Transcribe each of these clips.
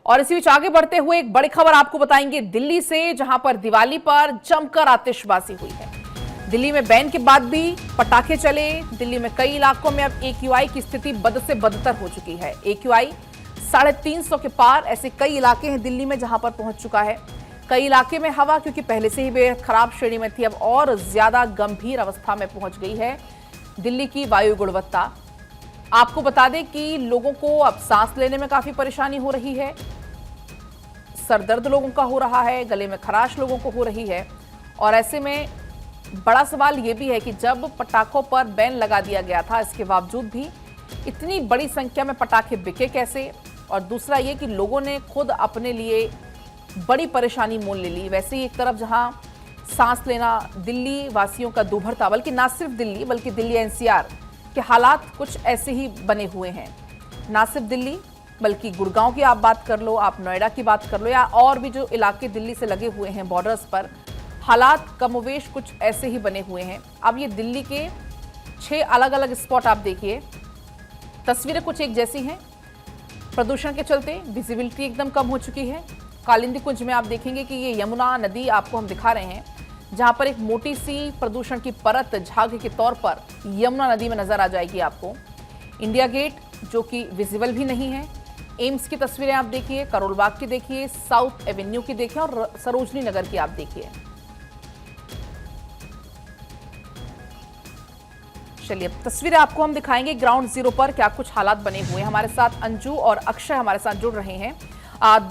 और इसी बीच आगे बढ़ते हुए एक बड़ी खबर आपको बताएंगे दिल्ली से, जहां पर दिवाली पर जमकर आतिशबाजी हुई है। दिल्ली में बैन के बाद भी पटाखे चले। दिल्ली में कई इलाकों में अब AQI की स्थिति बद से बदतर हो चुकी है। AQI 350 के पार ऐसे कई इलाके हैं दिल्ली में जहां पर पहुंच चुका है। कई इलाके में हवा, क्योंकि पहले से ही बेहद खराब श्रेणी में थी, अब और ज्यादा गंभीर अवस्था में पहुंच गई है दिल्ली की वायु गुणवत्ता। आपको बता दें कि लोगों को अब सांस लेने में काफी परेशानी हो रही है, सरदर्द लोगों का हो रहा है, गले में खराश लोगों को हो रही है। और ऐसे में बड़ा सवाल यह भी है कि जब पटाखों पर बैन लगा दिया गया था, इसके बावजूद भी इतनी बड़ी संख्या में पटाखे बिके कैसे। और दूसरा ये कि लोगों ने खुद अपने लिए बड़ी परेशानी मोल ले ली। वैसे ही एक तरफ जहां सांस लेना दिल्ली वासियों का दूभर था, बल्कि ना सिर्फ दिल्ली बल्कि दिल्ली NCR के हालात कुछ ऐसे ही बने हुए हैं। ना सिर्फ दिल्ली बल्कि गुड़गांव की आप बात कर लो, आप नोएडा की बात कर लो, या और भी जो इलाके दिल्ली से लगे हुए हैं बॉर्डर्स पर, हालात कमोवेश कुछ ऐसे ही बने हुए हैं। अब ये दिल्ली के 6 अलग अलग स्पॉट आप देखिए, तस्वीरें कुछ एक जैसी हैं। प्रदूषण के चलते विजिबिलिटी एकदम कम हो चुकी है। कालिंदी कुंज में आप देखेंगे कि ये यमुना नदी आपको हम दिखा रहे हैं, जहां पर एक मोटी सी प्रदूषण की परत झाग के तौर पर यमुना नदी में नजर आ जाएगी आपको। इंडिया गेट जो कि विजिबल भी नहीं है। एम्स की तस्वीरें आप देखिए, करोल बाग की देखिए, साउथ एवेन्यू की देखिए और सरोजनी नगर की आप देखिए। चलिए अब तस्वीरें आपको हम दिखाएंगे ग्राउंड जीरो पर क्या कुछ हालात बने हुए हैं। हमारे साथ अंजू और अक्षय हमारे साथ जुड़ रहे हैं।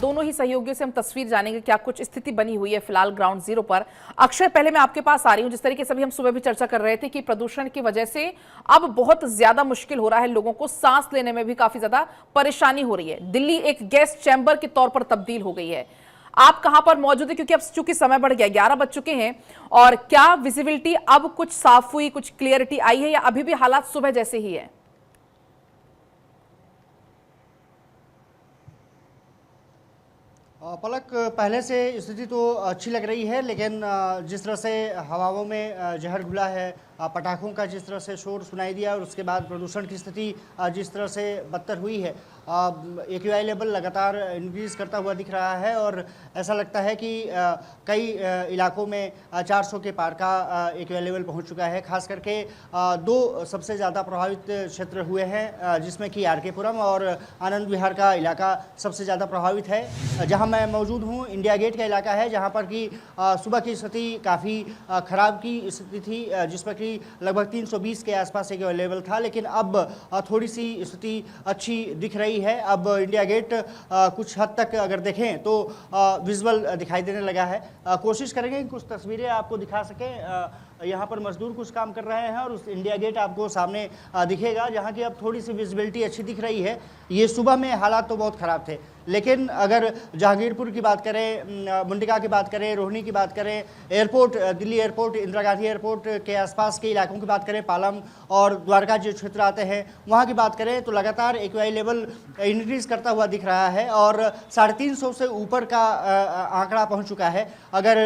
दोनों ही सहयोगियों से हम तस्वीर जानेंगे क्या कुछ स्थिति बनी हुई है फिलहाल ग्राउंड जीरो पर। अक्षय, पहले मैं आपके पास आ रही हूं। जिस तरीके से अभी हम सुबह भी चर्चा कर रहे थे कि प्रदूषण की वजह से अब बहुत ज्यादा मुश्किल हो रहा है, लोगों को सांस लेने में भी काफी ज्यादा परेशानी हो रही है। दिल्ली एक गैस चैम्बर के तौर पर तब्दील हो गई है। आप कहां पर मौजूद है, क्योंकि अब चूंकि समय बढ़ गया, 11 बज चुके हैं, और क्या विजिबिलिटी अब कुछ साफ हुई, कुछ क्लियरिटी आई है, या अभी भी हालात सुबह जैसे ही है? पलक, पहले से स्थिति तो अच्छी लग रही है, लेकिन जिस तरह से हवाओं में जहर घुला है, पटाखों का जिस तरह से शोर सुनाई दिया और उसके बाद प्रदूषण की स्थिति जिस तरह से बदतर हुई है, AQI लेवल लगातार इंक्रीज करता हुआ दिख रहा है। और ऐसा लगता है कि कई इलाकों में 400 के पार का AQI लेवल पहुंच चुका है। खास करके 2 सबसे ज़्यादा प्रभावित क्षेत्र हुए हैं, जिसमें कि RK पुरम और आनंद विहार का इलाका सबसे ज़्यादा प्रभावित है। जहां मैं मौजूद हूं, इंडिया गेट का इलाका है, जहां पर कि सुबह की स्थिति काफ़ी ख़राब की स्थिति थी, जिसमें कि लगभग 320 के आसपास AQI लेवल था। लेकिन अब थोड़ी सी स्थिति अच्छी दिख रही है। अब इंडिया गेट कुछ हद तक अगर देखें तो विजुअल दिखाई देने लगा है। कोशिश करेंगे कि कुछ तस्वीरें आपको दिखा सकें। यहाँ पर मजदूर कुछ काम कर रहे हैं और उस इंडिया गेट आपको सामने दिखेगा, जहाँ की अब थोड़ी सी विजिबिलिटी अच्छी दिख रही है। ये सुबह में हालात तो बहुत ख़राब थे, लेकिन अगर जहांगीरपुर की बात करें, मुंडिका की बात करें, रोहिणी की बात करें, airport, Delhi airport, Indira Gandhi airport के आसपास के इलाकों की बात करें, पालम और द्वारका जो क्षेत्र आते हैं वहाँ की बात करें, तो लगातार AQI लेवल इंक्रीज करता हुआ दिख रहा है और 350 से ऊपर का आंकड़ा पहुँच चुका है। अगर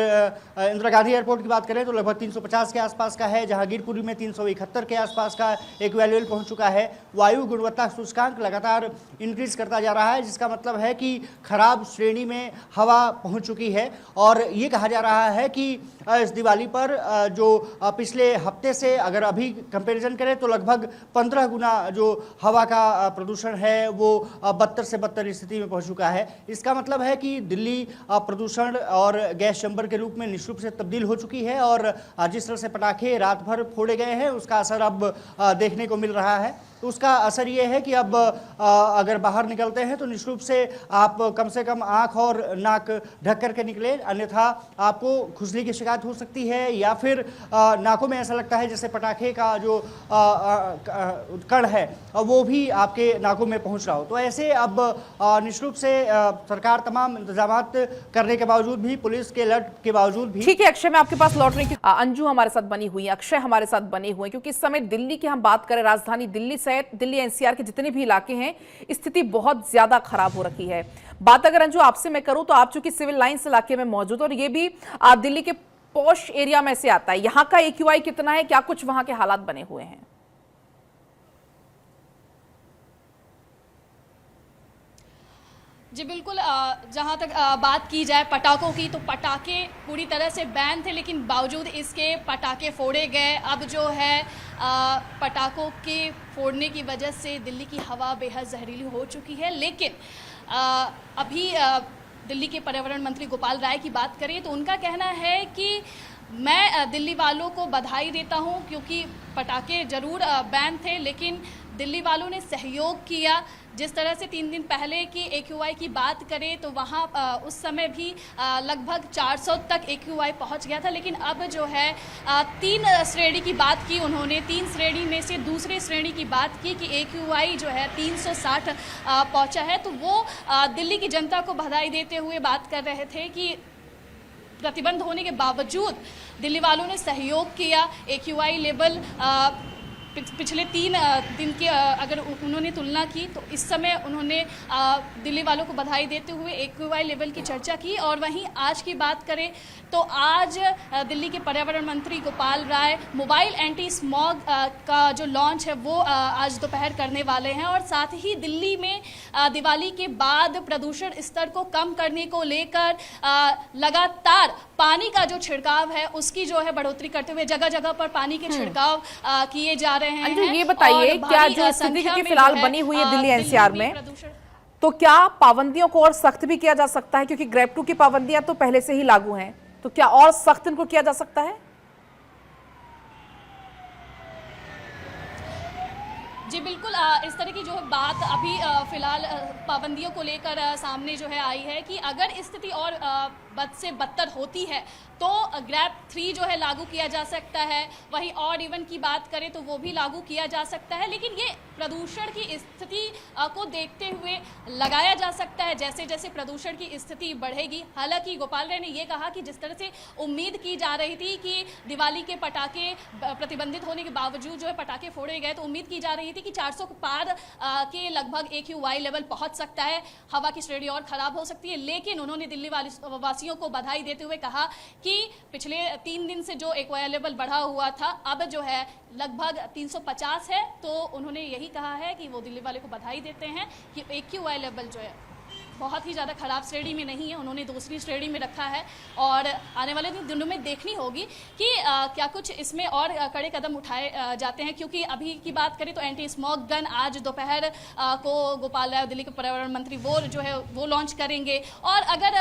इंदिरा गांधी एयरपोर्ट की बात करें तो लगभग 350 के आसपास का है। जहांगीरपुरी में 371 के आसपास का AQI लेवल पहुँच चुका है। वायु गुणवत्ता सूचकांक लगातार इंक्रीज करता जा रहा है, जिसका मतलब है कि खराब श्रेणी में हवा पहुंच चुकी है। और ये कहा जा रहा है कि इस दिवाली पर जो पिछले हफ्ते से अगर अभी कंपैरिजन करें तो लगभग 15 गुना जो हवा का प्रदूषण है वो बदतर से बदतर स्थिति में पहुंच चुका है। इसका मतलब है कि दिल्ली प्रदूषण और गैस चैम्बर के रूप में निश्चित रूप से तब्दील हो चुकी है। और जिस तरह से पटाखे रात भर फोड़े गए हैं, उसका असर अब देखने को मिल रहा है। तो उसका असर ये है कि अब अगर बाहर निकलते हैं तो निश्चित रूप से आप कम से कम आंख और नाक ढक करके निकले, अन्यथा आपको खुजली की शिकायत हो सकती है, या फिर नाकों में ऐसा लगता है जैसे पटाखे का जो कण है वो भी आपके नाकों में पहुंच रहा हो। तो ऐसे अब निश्चित रूप से सरकार तमाम इंतजाम करने के बावजूद भी, पुलिस के अलर्ट के बावजूद भी। ठीक है अक्षय, मैं आपके पास लौटने की, अंजू हमारे साथ बनी हुई है, अक्षय हमारे साथ बने हुए हैं, क्योंकि इस समय दिल्ली की हम बात करें, राजधानी दिल्ली सहित दिल्ली NCR के जितने भी इलाके हैं, स्थिति बहुत ज्यादा खराब हो रखी है। बात अगर अंजू आपसे मैं करूं तो आप चूंकि सिविल लाइंस इलाके में मौजूद, और ये भी दिल्ली के पॉश एरिया में से आता है, यहाँ का AQI कितना है, क्या कुछ वहां के हालात बने हुए हैं? जी बिल्कुल, जहाँ तक बात की जाए पटाखों की, तो पटाखे पूरी तरह से बैन थे, लेकिन बावजूद इसके पटाखे फोड़े गए। अब जो है पटाखों के फोड़ने की वजह से दिल्ली की हवा बेहद जहरीली हो चुकी है। लेकिन अभी दिल्ली के पर्यावरण मंत्री गोपाल राय की बात करें तो उनका कहना है कि मैं दिल्ली वालों को बधाई देता हूं, क्योंकि पटाखे ज़रूर बैन थे लेकिन दिल्ली वालों ने सहयोग किया। जिस तरह से 3 दिन पहले की AQI की बात करें तो वहाँ उस समय भी लगभग 400 तक AQI पहुँच गया था, लेकिन अब जो है 3 श्रेणी की बात की उन्होंने। 3 श्रेणी में से दूसरे श्रेणी की बात की कि AQI जो है 360 पहुँचा है। तो वो दिल्ली की जनता को बधाई देते हुए बात कर रहे थे कि प्रतिबंध होने के बावजूद दिल्ली वालों ने सहयोग किया। AQI लेवल पिछले 3 दिन के अगर उन्होंने तुलना की तो इस समय उन्होंने दिल्ली वालों को बधाई देते हुए AQI लेवल की चर्चा की। और वहीं आज की बात करें तो आज दिल्ली के पर्यावरण मंत्री Gopal Rai mobile anti smog का जो लॉन्च है वो आज दोपहर करने वाले हैं। और साथ ही दिल्ली में दिवाली के बाद प्रदूषण स्तर को कम करने को लेकर लगातार पानी का जो छिड़काव है उसकी जो है बढ़ोतरी करते हुए जगह जगह पर पानी के छिड़काव किए जा रहे हैं। अंजू, ये बताइए क्या जो स्थिति की फिलहाल बनी हुई है दिल्ली NCR में, तो क्या पाबंदियों को और सख्त भी किया जा सकता है? क्योंकि ग्रेड 2 की पाबंदियां तो पहले से ही लागू हैं, तो क्या और सख्त इनको किया जा सकता है? जी बिल्कुल, इस तरह की जो है बात अभी फिलहाल पाबंदियों को लेकर सामने जो है आई है कि अगर स्थिति और बद से बदतर होती है तो ग्रेड 3 जो है लागू किया जा सकता है। वहीं ऑड इवन की बात करें तो वो भी लागू किया जा सकता है, लेकिन ये प्रदूषण की स्थिति को देखते हुए लगाया जा सकता है जैसे जैसे प्रदूषण की स्थिति बढ़ेगी। हालांकि गोपाल राय ने ये कहा कि जिस तरह से उम्मीद की जा रही थी कि दिवाली के पटाखे प्रतिबंधित होने के बावजूद जो है पटाखे फोड़े गए, तो उम्मीद की जा रही थी कि 400 के पार के लगभग AQI लेवल पहुंच सकता है, हवा की श्रेणी और खराब हो सकती है। लेकिन उन्होंने दिल्ली वासियों को बधाई देते हुए कहा कि पिछले 3 दिन से जो AQI लेवल बढ़ा हुआ था अब जो है लगभग 350 है। तो उन्होंने यही कहा है कि वो दिल्ली वाले को बधाई देते हैं कि AQI लेवल जो है बहुत ही ज़्यादा ख़राब श्रेणी में नहीं है, उन्होंने दूसरी श्रेणी में रखा है। और आने वाले दिनों में देखनी होगी कि क्या कुछ इसमें और कड़े कदम उठाए जाते हैं। क्योंकि अभी की बात करें तो एंटी स्मॉग गन आज दोपहर को गोपाल राय दिल्ली के पर्यावरण मंत्री वो जो है वो लॉन्च करेंगे। और अगर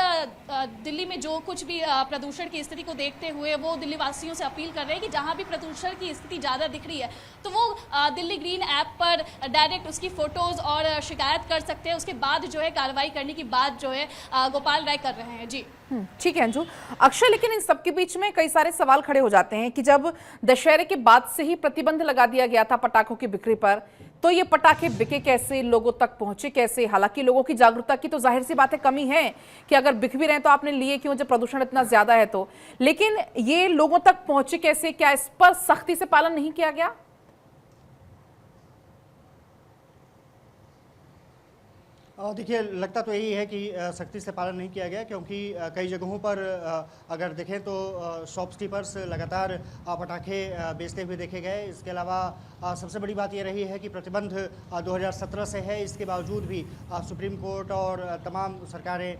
दिल्ली में जो कुछ भी प्रदूषण की स्थिति को देखते हुए वो दिल्ली वासियों से अपील कर रहे हैं कि जहाँ भी प्रदूषण की स्थिति ज़्यादा दिख रही है तो वो दिल्ली ग्रीन ऐप पर डायरेक्ट उसकी फ़ोटोज़ और शिकायत कर सकते हैं। उसके बाद जो है कार्रवाई करने की बात जो है गोपाल राय कर रहे हैं। जी ठीक है अंजू। अक्षय, लेकिन इन सबके बीच में कई सारे सवाल खड़े हो जाते हैं कि जब दशहरे के बाद से ही प्रतिबंध लगा दिया गया था पटाखों की बिक्री पर, तो ये पटाखे बिके कैसे, लोगों तक पहुंचे कैसे? हालांकि लोगों की जागरूकता की तो जाहिर सी बात है कमी है कि अगर बिक भी रहे हैं तो आपने लिए क्यों जब प्रदूषण इतना ज्यादा है तो, लेकिन ये लोगों तक पहुंचे कैसे? क्या इस पर सख्ती से पालन नहीं किया गया? देखिए, लगता तो यही है कि सख्ती से पालन नहीं किया गया, क्योंकि कई जगहों पर अगर देखें तो शॉपकीपर्स लगातार पटाखे बेचते हुए देखे गए। इसके अलावा सबसे बड़ी बात यह रही है कि प्रतिबंध 2017 से है, इसके बावजूद भी सुप्रीम कोर्ट और तमाम सरकारें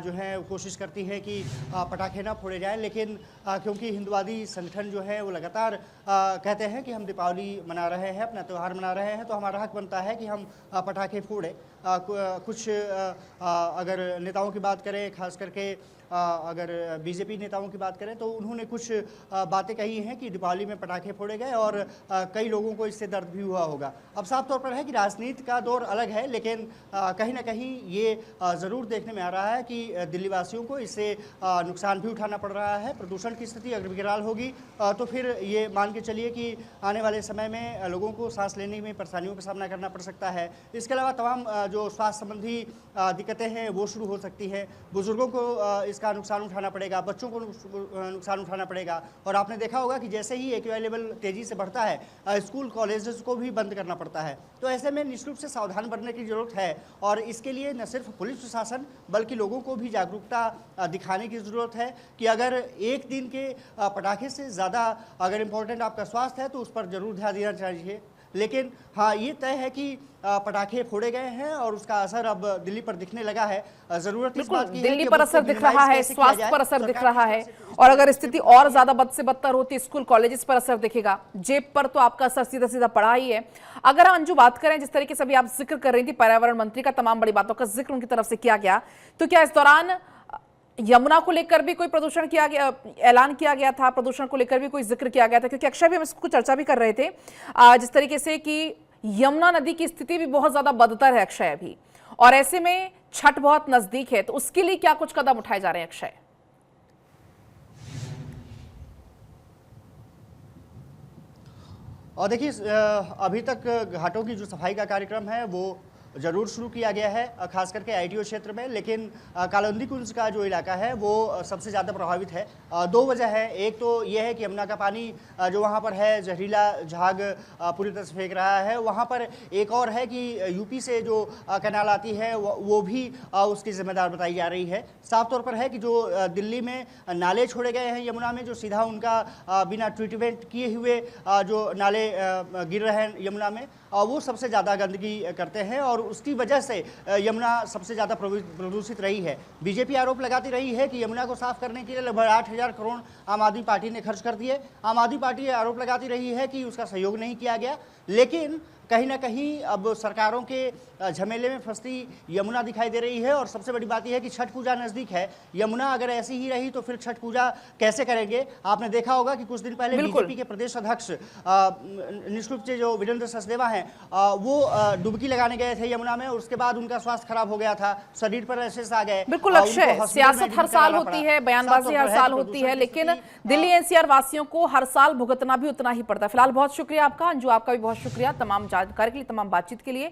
जो हैं कोशिश करती हैं कि पटाखे ना फोड़े जाएं। लेकिन क्योंकि हिंदुवादी संगठन जो है वो लगातार कहते हैं कि हम दीपावली मना रहे हैं, अपना त्यौहार मना रहे हैं, तो हमारा हक बनता है कि हम पटाखे फोड़ें। कुछ अगर नेताओं की बात करें, खास करके अगर बीजेपी नेताओं की बात करें तो उन्होंने कुछ बातें कही हैं कि दीपावली में पटाखे फोड़े गए और कई लोगों को इससे दर्द भी हुआ होगा। अब साफ तौर पर है कि राजनीति का दौर अलग है, लेकिन कहीं ना कहीं ये ज़रूर देखने में आ रहा है कि दिल्ली वासियों को इससे नुकसान भी उठाना पड़ रहा है। प्रदूषण की स्थिति अगर बिगड़ाल होगी तो फिर ये मान के चलिए कि आने वाले समय में लोगों को सांस लेने में परेशानियों का सामना करना पड़ सकता है। इसके अलावा तमाम जो स्वास्थ्य संबंधी दिक्कतें हैं वो शुरू हो सकती हैं। बुजुर्गों को इसका नुकसान उठाना पड़ेगा, बच्चों को नुकसान उठाना पड़ेगा। और आपने देखा होगा कि जैसे ही AQI लेवल तेज़ी से बढ़ता है स्कूल कॉलेजेस को भी बंद करना पड़ता है। तो ऐसे में निश्चित रूप से सावधान बनने की ज़रूरत है और इसके लिए न सिर्फ पुलिस प्रशासन बल्कि लोगों को भी जागरूकता दिखाने की ज़रूरत है कि अगर एक दिन के पटाखे से ज़्यादा अगर इम्पोर्टेंट आपका स्वास्थ्य है तो उस पर ज़रूर ध्यान देना चाहिए। लेकिन हाँ, ये तय है कि पटाखे फोड़े गए हैं और उसका असर अब दिल्ली पर दिखने लगा है। जरूरत इस बात की है दिल्ली कि पर अब उसको असर दिख minimize रहा है, कैसे किया स्वास्थ्य जाए। पर असर दिख सरकार रहा की है, तरफ से और अगर स्थिति और ज्यादा बद से बदतर होती स्कूल कॉलेजेस पर असर दिखेगा, जेब पर तो आपका असर सीधा सीधा पड़ा ही है। अगर हम अंजू बात करें, जिस तरीके से अभी आप जिक्र कर रही थी पर्यावरण मंत्री का, तमाम बड़ी बातों का जिक्र उनकी तरफ से किया गया, तो क्या इस दौरान यमुना को लेकर भी कोई प्रदूषण किया गया, ऐलान किया गया था, प्रदूषण को लेकर भी कोई जिक्र किया गया था? क्योंकि अक्षय भी हम इसको चर्चा भी कर रहे थे जिस तरीके से कि यमुना नदी की स्थिति भी बहुत ज्यादा बदतर है अक्षय अभी, और ऐसे में छठ बहुत नजदीक है, तो उसके लिए क्या कुछ कदम उठाए जा रहे हैं अक्षय? और देखिए, अभी तक घाटों की जो सफाई का कार्यक्रम है वो जरूर शुरू किया गया है, खास करके आईटीओ क्षेत्र में, लेकिन कालंदी कुंज का जो इलाका है वो सबसे ज़्यादा प्रभावित है। दो वजह है। एक तो ये है कि यमुना का पानी जो वहाँ पर है जहरीला झाग पूरी तरह से फेंक रहा है। वहाँ पर एक और है कि यूपी से जो कैनाल आती है वो भी उसकी जिम्मेदार बताई जा रही है। साफ तौर पर है कि जो दिल्ली में नाले छोड़े गए हैं यमुना में, जो सीधा उनका बिना ट्रीटमेंट किए हुए जो नाले गिर रहे हैं यमुना में, वो सबसे ज़्यादा गंदगी करते हैं और उसकी वजह से यमुना सबसे ज़्यादा प्रदूषित रही है। बीजेपी आरोप लगाती रही है कि यमुना को साफ करने के लिए लगभग 8,000 करोड़ आम आदमी पार्टी ने खर्च कर दिए। आम आदमी पार्टी आरोप लगाती रही है कि उसका सहयोग नहीं किया गया, लेकिन कहीं ना कहीं अब सरकारों के झमेले में फंसती यमुना दिखाई दे रही है। और सबसे बड़ी बात यह है कि छठ पूजा नज़दीक है। यमुना अगर ऐसी ही रही तो फिर छठ पूजा कैसे करेंगे? आपने देखा होगा कि कुछ दिन पहले बीजेपी के प्रदेश अध्यक्ष निष्ठुर से जो वीरेंद्र सचदेवा हैं वो डुबकी लगाने गए थे यमुना में, उसके बाद उनका स्वास्थ्य खराब हो गया था, शरीर पर रैशेस आ गए। बिल्कुल अक्षय, सियासत हर साल होती है, बयानबाजी हर साल होती है, लेकिन दिल्ली एनसीआर वासियों को हर साल भुगतना भी उतना ही पड़ता है। फिलहाल बहुत शुक्रिया आपका अंजू, आपका भी बहुत शुक्रिया तमाम जानकारी के लिए, तमाम बातचीत के लिए।